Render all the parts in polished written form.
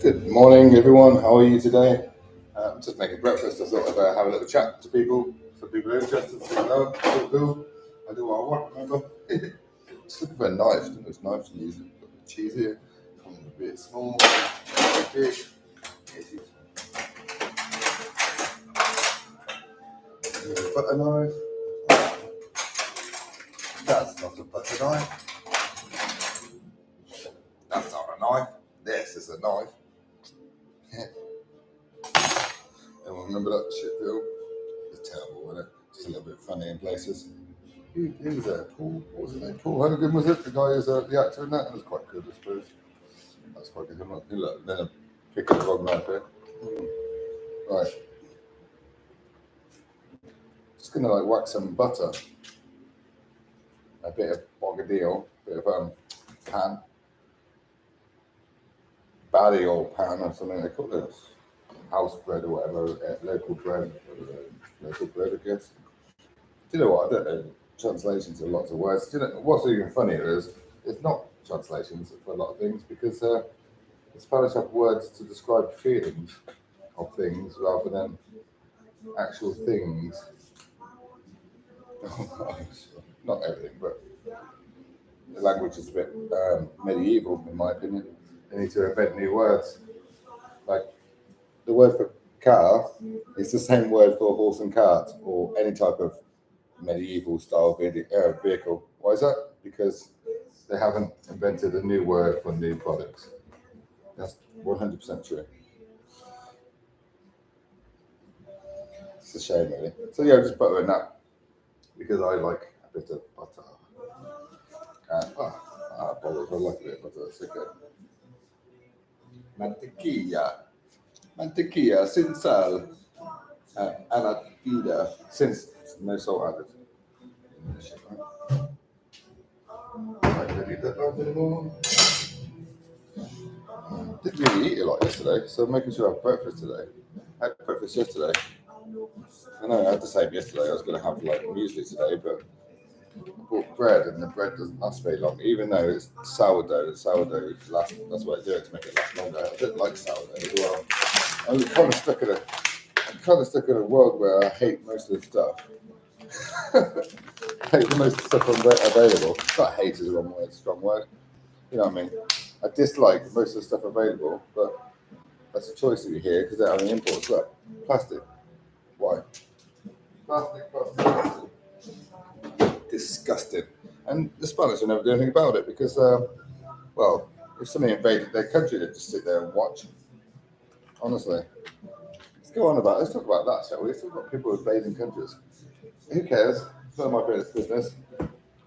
Good morning, everyone. How are you today? Just making breakfast. I thought I'd have a little chat to people. Some people are interested. Say hello. Cool. I do what I want. Remember? Just looking for a knife. There's knives to use. Got the cheese here. Comes a bit small, a bit big. Here's a butter knife. That's not a butter knife. That's not a knife. This is a knife. Everyone remember that shit film? It's terrible, wasn't it? Just a little bit funny in places. Who was that? Paul? What was his name? Paul Hogan, was it? The guy who's the actor in that? That was quite good, I suppose. That's quite good. Look, then I picked up the wrong knife here. Right. Just gonna like whack some butter. A bit of bogadil, a bit of pan. Barley or pan or something they call it. House bread or whatever, local bread, I guess. Do you know what? I don't know translations of lots of words. Do you know what's even funnier is it's not translations for a lot of things because the Spanish have words to describe feelings of things rather than actual things. Not everything, but the language is a bit medieval in my opinion. They need to invent new words. Like the word for car is the same word for horse and cart or any type of medieval style vehicle. Why is that? Because they haven't invented a new word for new products. That's 100% true. It's a shame, really. So yeah, just butter in that because I like a bit of butter. And bollocks, I like a bit of butter. It's okay. Mantequilla, sin sal, añadida, since no salt added. I don't need that knife anymore. Didn't really eat a lot yesterday, so I'm making sure I have breakfast today. I had breakfast yesterday. I know I had the same yesterday. I was going to have like muesli today, but I bought bread, and the bread doesn't last very long, even though it's sourdough. The sourdough lasts. That's why I do it to make it last longer. I don't like sourdough as well. I'm kind of stuck in a world where I hate most of the stuff. I hate the most stuff available. Not hate is the wrong word, strong word. You know what I mean? I dislike most of the stuff available, but that's a choice that you hear because they're having imports. Look, plastic. Why? Plastic. Disgusting. And the Spanish will never do anything about it because, well, if somebody invaded their country, they'd just sit there and watch. Honestly. Let's talk about that, shall we? Let's talk about people invading countries. Who cares? It's none of my business.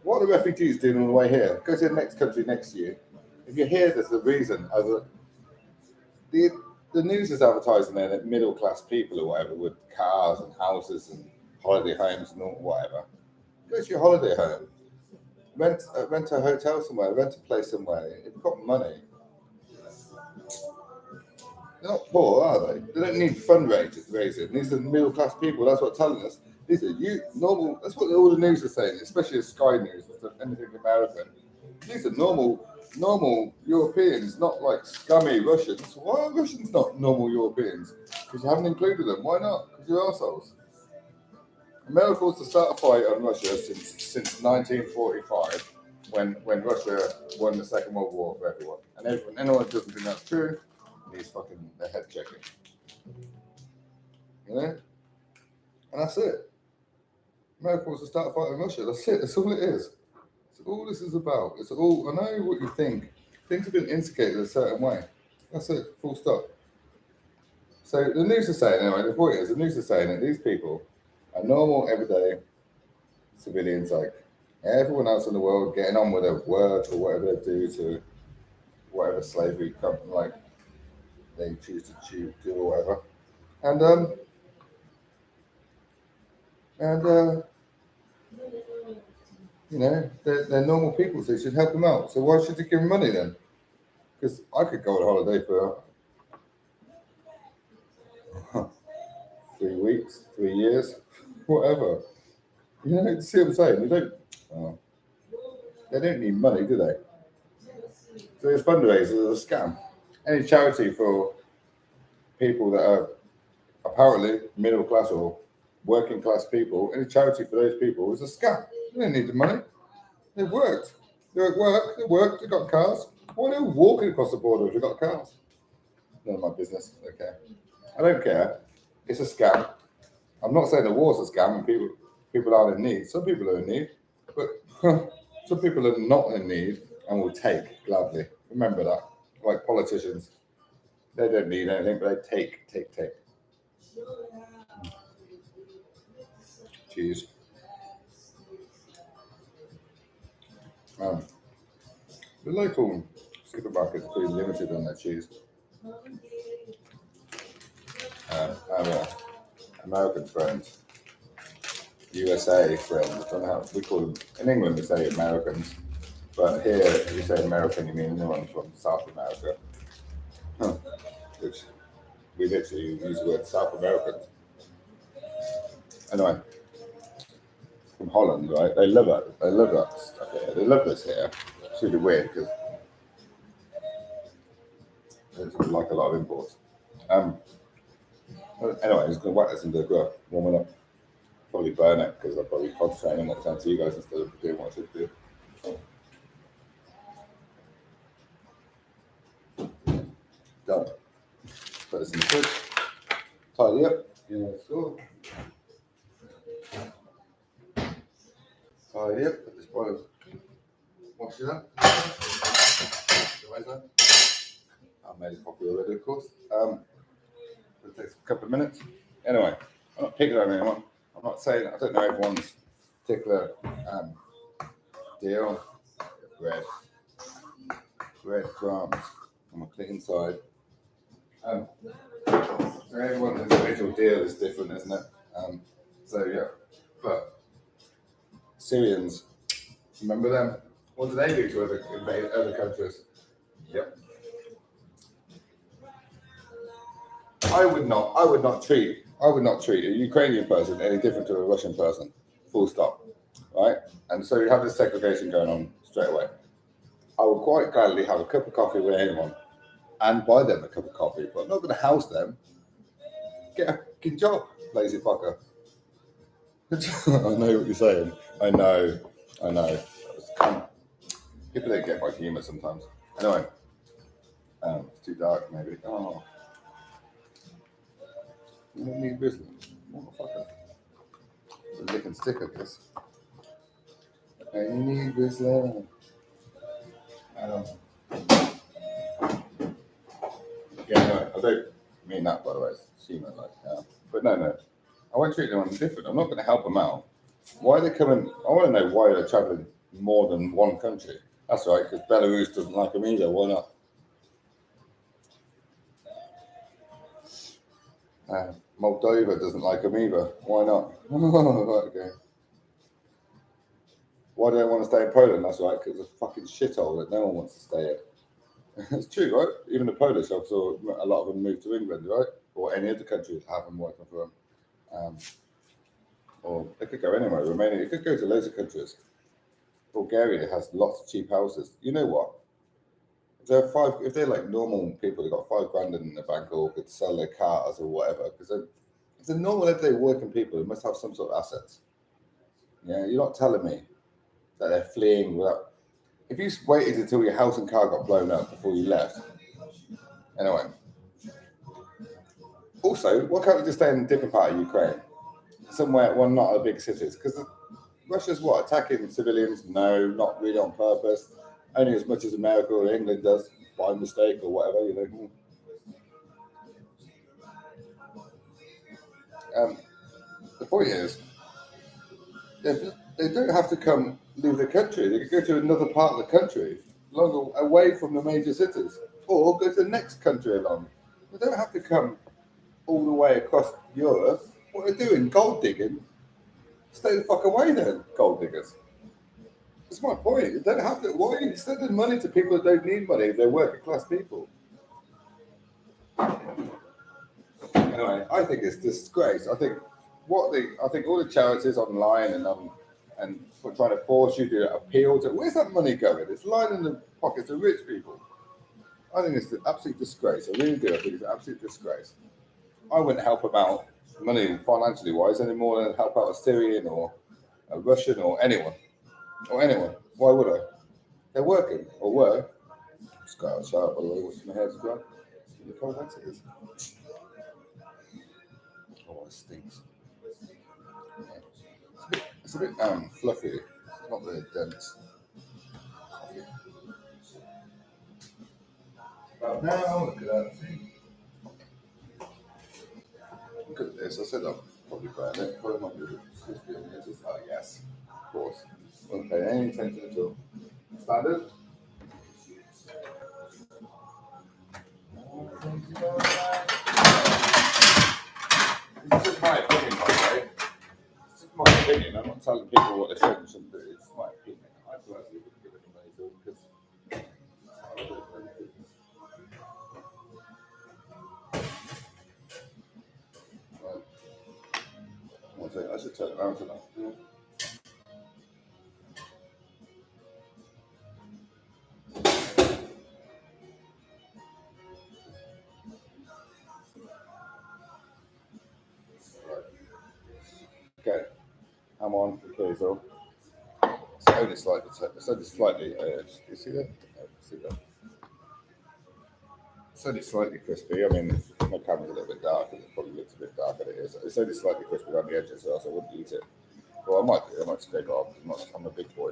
What are the refugees doing on the way here? Go to the next country next year. If you're here, there's a reason. The news is advertising there that middle class people or whatever with cars and houses and holiday homes and whatever. Go to your holiday home. Rent a hotel somewhere. Rent a place somewhere. If you've got money, they're not poor, are they? They don't need fundraising. These are middle class people. That's what they're telling us. These are normal. That's what all the news are saying, especially the Sky News, anything American. These are normal Europeans, not like scummy Russians. Why are Russians not normal Europeans? Because you haven't included them. Why not? Because you're assholes. America was to start a fight on Russia since 1945, when Russia won the Second World War for everyone. And anyone who doesn't think that's true, needs fucking their head checking. You know? And that's it. America wants to start a fight in Russia. That's it. That's all it is. That's all this is about. It's all. I know what you think. Things have been instigated a certain way. That's it. Full stop. So the news is saying, anyway, the point is, the news is saying that these people are normal, everyday civilians like everyone else in the world, getting on with their work or whatever they do to whatever slavery company like they choose to do or whatever. And you know, they're normal people, so you should help them out. So why should you give them money then? Because I could go on holiday for 3 weeks, 3 years, whatever. You know, see what I'm saying? They don't need money, do they? So this fundraiser is a scam. Any charity for people that are apparently middle class or working class people, any charity for those people is a scam. They don't need the money. They worked. They're at work. They worked. They got cars. Why are they walking across the border if they got cars? None of my business. Okay. I don't care. It's a scam. I'm not saying the war's a scam and people aren't in need. Some people are in need, but some people are not in need and will take gladly. Remember that. Like politicians, they don't need anything, but they take. Cheese. Um, the local supermarkets are pretty limited on their cheese. I have an American friend, USA friend. I don't know how we call them in England. We say Americans, but here you say American, you mean anyone from South America, which we literally use the word South Americans. Anyway, from Holland, right? They love it. They love that stuff here. They love this here. It's really weird because they don't like a lot of imports. Anyway, I'm just going to whack this into the grill, warm it up. Probably burn it because I'll probably concentrate on what's down to you guys instead of doing what I should do. Done. Put this in the fridge. Tidy up. You know, score. Tidy up. Put this boil. Wash it up. I've made a coffee already, of course. It takes a couple of minutes. Anyway, I'm not picking on anyone. I'm not saying I don't know everyone's particular deal. Bread crumbs. I'm gonna click inside. So everyone's individual deal is different, isn't it? So yeah, but Syrians, remember them? What do they do to other countries? Yep. I would not treat a Ukrainian person any different to a Russian person. Full stop. Right? And so you have this segregation going on straight away. I would quite gladly have a cup of coffee with anyone and buy them a cup of coffee, but I'm not going to house them. Get a fucking job, lazy fucker. I know what you're saying. I know. People don't get my humour sometimes. Anyway, it's too dark maybe. Oh. You don't need business. Motherfucker. It's a lick and stick, I guess. I need business. Yeah, no, I don't mean that, by the way. It's human, like, but no. I won't treat anyone different. I'm not going to help them out. Why are they coming? I want to know why they're traveling more than one country. That's right, because Belarus doesn't like them either. Why not? Moldova doesn't like them either. Why not? Okay. Why do they want to stay in Poland? That's right, because it's a fucking shithole that no one wants to stay in. It's true, right? Even the Polish, I saw a lot of them move to England, right? Or any other country have them working for them. Or they could go anywhere. Romania, you could go to loads of countries. Bulgaria has lots of cheap houses. You know what? If they're like normal people, they've got $5,000 in the bank or could sell their cars or whatever. Because if they're normal everyday working people, they must have some sort of assets. Yeah, you're not telling me that they're fleeing without. If you waited until your house and car got blown up before you left. Anyway. Also, why can't we just stay in a different part of Ukraine? Somewhere, well, not a big cities. Because Russia's what? Attacking civilians? No, not really on purpose. Only as much as America or England does, by mistake or whatever, you know. The point is, they don't have to leave the country. They could go to another part of the country, away from the major cities, or go to the next country along. They don't have to come all the way across Europe. What are they doing? Gold digging? Stay the fuck away then, gold diggers. That's my point. You don't have to. Why are you sending money to people that don't need money if they're working class people? Anyway, I think it's disgrace. I think all the charities online and for trying to force you to appeal to, where's that money going? It's lying in the pockets of rich people. I think it's an absolute disgrace. I really do. I think it's an absolute disgrace. I wouldn't help them out money financially wise any more than help out a Syrian or a Russian or anyone. Or anyone. Why would I? They're working or were. Just got out of the shower by the way, watching my hair as well. Look how wet it is. Oh, it stinks. It's a bit fluffy. It's not very dense. But now look at that. Look at this. I said I'll probably burn it. Put them on the crispy on the edges. Oh yes, of course. Won't pay any attention at all. Standard. It's just my opinion, by the way. It's just my opinion. I'm not telling people what they should and shouldn't do. It's just my opinion. I personally wouldn't give it money to them because I should turn it around tonight. Yeah. Right. Okay, I'm on the Kaizo. It's only slightly, you see that? See that? It's only slightly crispy. I mean, my camera's a little bit dark, and it probably looks a bit darker than it is. It's only slightly crispy around the edges, so I wouldn't eat it. Well, I might do. I might scrape it off. I'm a big boy.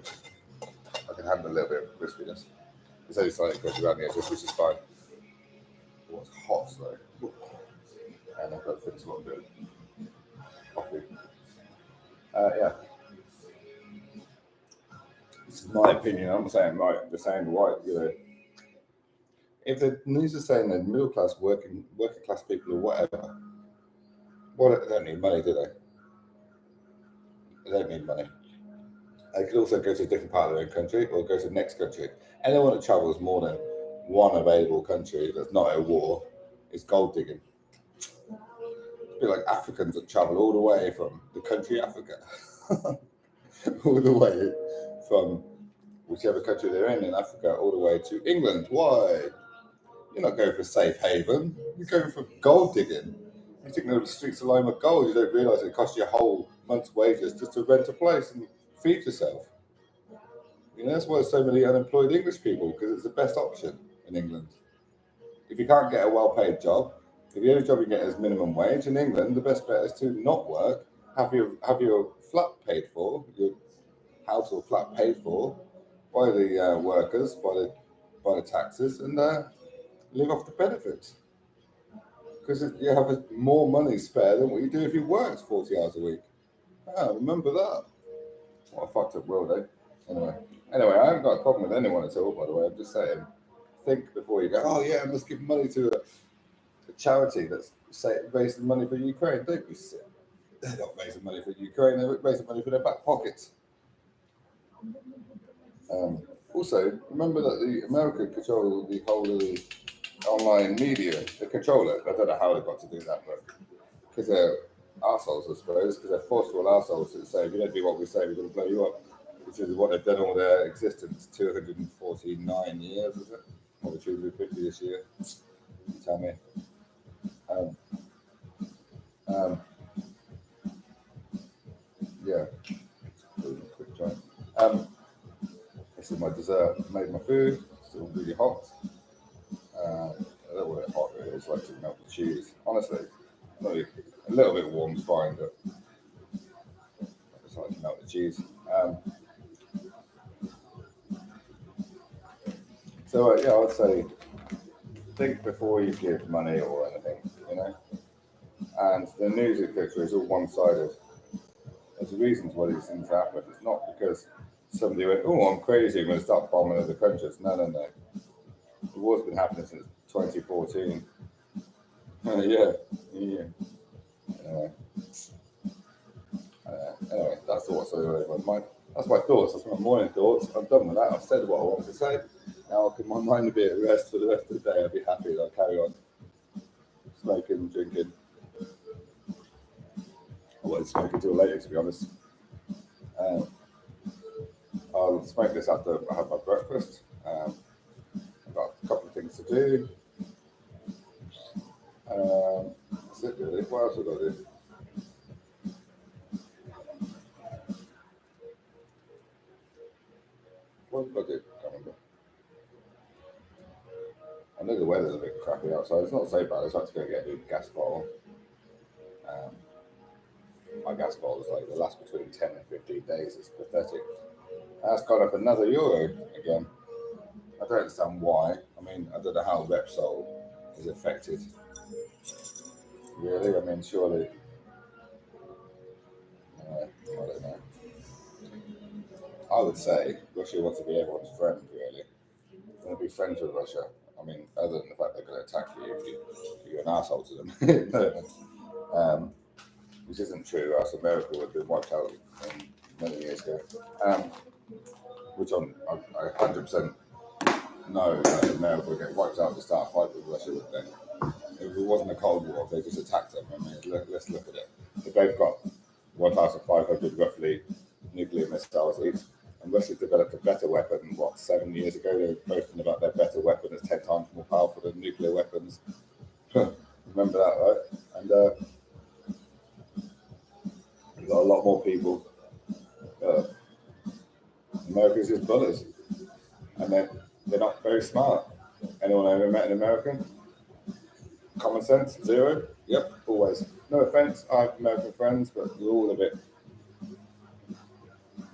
I can handle a little bit of crispiness. It's only slightly crispy around the edges, which is fine. Oh, it's hot, though. And I've got to finish what I'm doing. Coffee. Yeah. This is my opinion. I'm not saying right. I'm just saying right. You know, if the news is saying that middle class, working class people or whatever, well, they don't need money, do they? They don't need money. They could also go to a different part of their own country or go to the next country. Anyone that travels more than one available country that's not at war is gold digging. It'd be like Africans that travel all the way from the country Africa, all the way from whichever country they're in Africa, all the way to England. Why? You're not going for safe haven. You're going for gold digging. You think the streets are lined with gold. You don't realise it costs you a whole month's wages just to rent a place and feed yourself. You know, that's why there's so many unemployed English people, because it's the best option in England. If you can't get a well-paid job, if the only job you get is minimum wage in England, the best bet is to not work, have your flat paid for, your house or flat paid for by the workers, by the taxes, and live off the benefits. Because you have more money spare than what you do if you worked 40 hours a week. Ah, remember that. What a fucked up world, eh? Anyway, I haven't got a problem with anyone at all, by the way. I'm just saying, think before you go, oh yeah, I must give money to a charity that's raising money for Ukraine. Don't be sick. They're not raising money for Ukraine, they're raising money for their back pockets. Also, remember that the America control the whole of the online media. They control it. I don't know how they got to do that, but because they're arseholes, I suppose, because they're forceful arseholes that say, if you don't do what we say, we're going to blow you up, which is what they've done all their existence, 249 years, is it? Or the 250 this year? Tell me. Yeah. Quick try. This is my dessert. Made my food. Still really hot. I don't want it hot. Really. I just like to melt the cheese. Honestly, a little bit warm is fine, but I just like to melt the cheese. So yeah, I'd say think before you give money or anything, you know. And the news picture is all one-sided. There's reasons why these things happen. It's not because somebody went, oh, I'm crazy, I'm going to start bombing other countries. No. The war's been happening since 2014. Yeah. Anyway, that's what's over my mind. That's my thoughts. That's my morning thoughts. I'm done with that. I've said what I wanted to say. Now, can my mind be at rest for the rest of the day? I'll be happy that I'll carry on smoking, drinking. I won't smoke until later, to be honest. I'll smoke this after I have my breakfast. I've got a couple of things to do. That's it really. What else have I got to do? What have I got to do? I can't remember. I know the weather's a bit crappy outside. It's not so bad. I just have to go get a new gas bottle. My gas bottle is like the last between 10 and 15 days. It's pathetic. That's gone up another euro again. I don't understand why. I mean, I don't know how Repsol is affected. Really? I mean, surely. I don't know. I would say Russia wants to be everyone's friend, really. They want to be friends with Russia. I mean, other than the fact they're going to attack you if you're an asshole to them. Which isn't true. Us America would have been wiped out many years ago. Which I 100% know that America would get wiped out to start a fight with Russia with them. If it wasn't a Cold War, they just attacked them. I mean, let's look at it. They both got 1,500 roughly nuclear missiles each. And Russia developed a better weapon, 7 years ago? They were boasting about their better weapon is 10 times more powerful than nuclear weapons. Remember that, right? And you've got a lot more people. America's just bullies. And they're not very smart. Anyone ever met an American? Common sense, zero? Yep, always. No offense, I have American friends, but we're all a bit,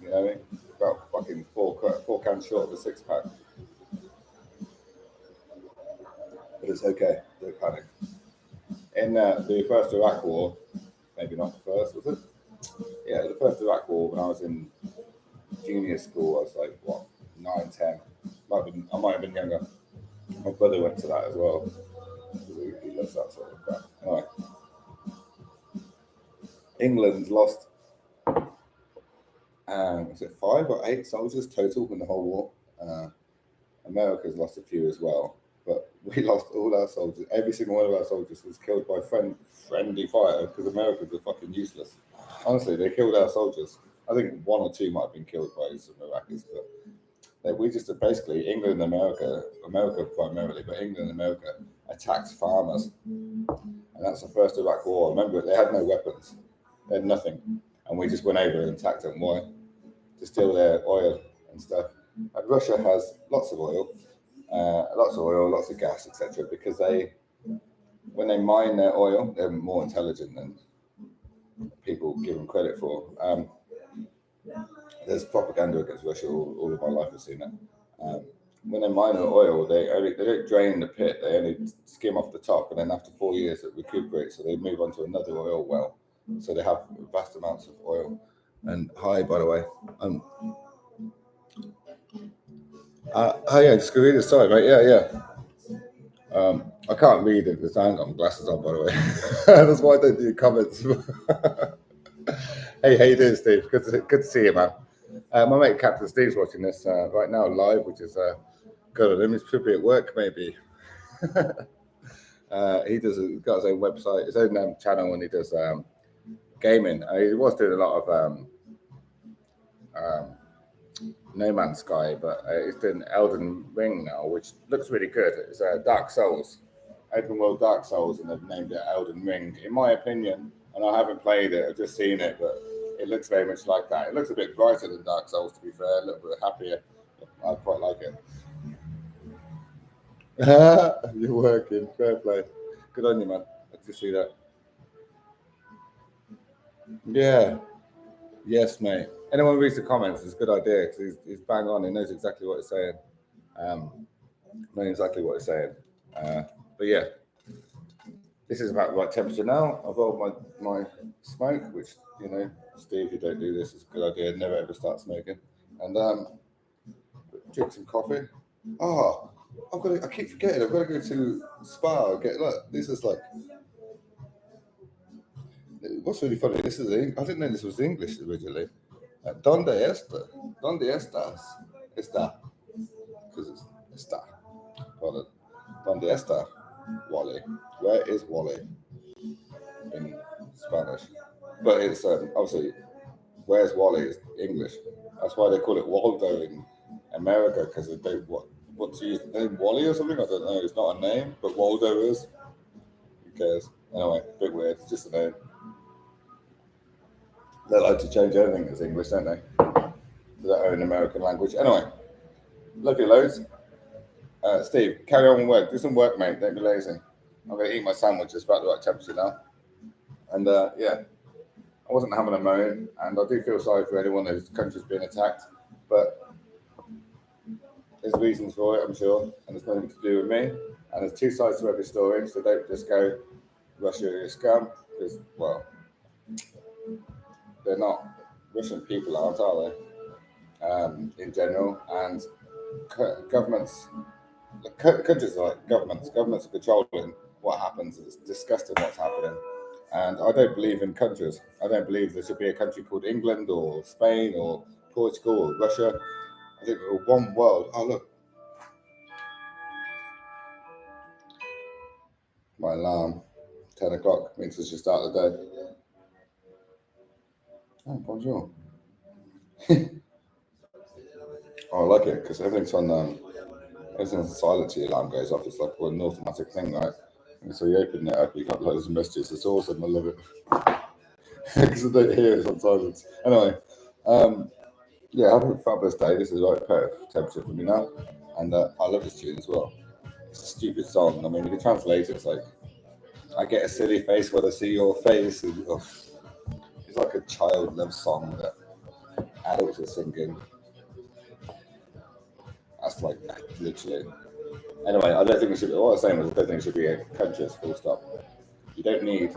you know what I mean? About fucking four cans short of a 6-pack. But it's okay, don't panic. In the first Iraq War, maybe not the first, was it? Yeah, the first Iraq War, when I was in junior school, I was like, 9, 10. I might have been younger. My brother went to that as well. He loves that sort of crap. Anyway. England lost, was it 5 or 8 soldiers total in the whole war? America's lost a few as well. But we lost all our soldiers. Every single one of our soldiers was killed by friendly fire because Americans are fucking useless. Honestly, they killed our soldiers. I think 1 or 2 might have been killed by some Iraqis, but we just basically England and America primarily, but England and America attacked farmers, and that's the first Iraq War. Remember, they had no weapons, they had nothing, and we just went over and attacked them. Why? To steal their oil and stuff. And Russia has lots of oil, lots of gas, etc. Because when they mine their oil, they're more intelligent than people give them credit for. There's propaganda against Russia all of my life. I've seen it. When they mine the oil, they don't drain the pit. They only skim off the top, and then after 4 years, it recuperates. So they move on to another oil well. So they have vast amounts of oil. And hi, by the way. Yeah, just read it. Sorry, mate. Yeah. I can't read it because I haven't got my glasses on, by the way. That's why I don't do comments. Hey, how you doing, Steve? Good to see you, man. My mate Captain Steve's watching this right now live, which is good on him. He should be at work, maybe. He's got his own website, his own channel, and he does gaming. He was doing a lot of No Man's Sky, but he's doing Elden Ring now, which looks really good. It's Dark Souls, open world Dark Souls, and they've named it Elden Ring. In my opinion, and I haven't played it, I've just seen it, but it looks very much like that. It looks a bit brighter than Dark Souls, to be fair, a little bit happier. I quite like it. You're working, fair play. Good on you, man. Good to see that. Yeah. Yes, mate. Anyone reads the comments, it's a good idea because he's bang on. He knows exactly what he's saying. Knows exactly what he's saying. But yeah, this is about the right temperature now. I've rolled my smoke, which, you know, Steve, you don't do this, it's a good idea. Never ever start smoking. And drink some coffee. I keep forgetting. I've got to go to spa. Look, this is like. What's really funny? I didn't know this was English originally. ¿Dónde está? ¿Dónde estás? Está. Because it's está. Well, ¿Dónde está Wally? Where is Wally? In Spanish. But it's obviously, where's Wally is English. That's why they call it Waldo in America, because they don't. want to use the name Wally or something. I don't know. It's not a name, but Waldo is. Who cares? Anyway, a bit weird. It's just a name. They like to change anything that's English, don't they? To their own American language. Anyway, love you loads. Steve, carry on with work. Do some work, mate. Don't be lazy. I'm going to eat my sandwich. It's about the right temperature now. And yeah, I wasn't having a moan, and I do feel sorry for anyone whose country's being attacked, but there's reasons for it, I'm sure, and it's nothing to do with me. And there's two sides to every story, so don't just go, Russia is a scam, because, well, they're not. Russian people aren't, are they? In general, and governments, countries are like governments. Governments are controlling what happens. It's disgusting what's happening. And I don't believe in countries. I don't believe there should be a country called England or Spain or Portugal or Russia. I think we're one world. Oh, look. My alarm. 10 o'clock means I should start the day. Oh, bonjour. Oh, I like it because everything's on silent till your alarm goes off. It's like an automatic thing, right? And so you open it up, you got loads of messages. It's awesome. I love it. Because I don't hear it on silence. Anyway, yeah, having a fabulous day. This is the right perfect temperature for me now. And I love this tune as well. It's a stupid song. I mean, you can translate it. It's like, I get a silly face when I see your face. And, oh, it's like a child love song that adults are singing. That's like literally. Anyway, I don't think it should be. What I was saying was, I don't think it should be a country, full stop. You don't need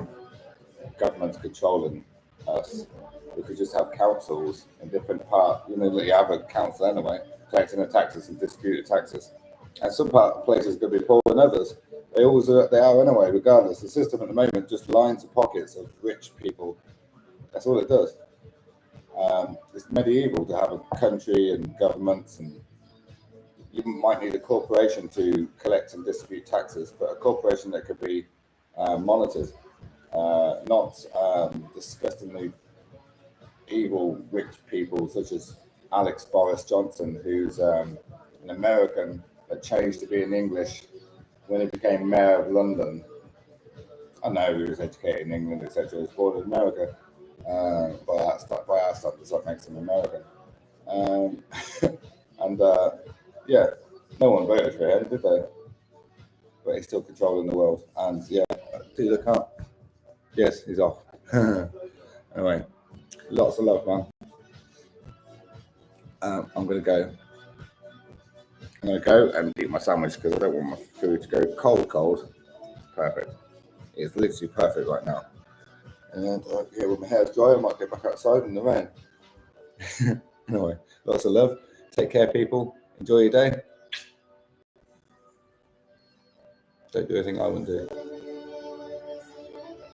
governments controlling us. We could just have councils in different parts. You know, you have a council anyway, collecting the taxes and disputed taxes. And some places are going to be poorer than others. They are anyway, regardless. The system at the moment just lines the pockets of rich people. That's all it does. It's medieval to have a country and governments, and you might need a corporation to collect and distribute taxes, but a corporation that could be monitored, not disgustingly evil rich people such as Boris Johnson, who's an American that changed to being English when he became mayor of London. I know he was educated in England, etc. He was born in America. By our standards, that makes him American. And yeah, no one voted for him, did they? But he's still controlling the world. And yeah, do the car. Yes, he's off. Anyway, lots of love, man. I'm going to go. I'm going to go and eat my sandwich because I don't want my food to go cold. Perfect. It's literally perfect right now. And yeah, with my hair's dry, I might get back outside in the rain. Anyway, lots of love. Take care, people. Enjoy your day. Don't do anything I wouldn't do.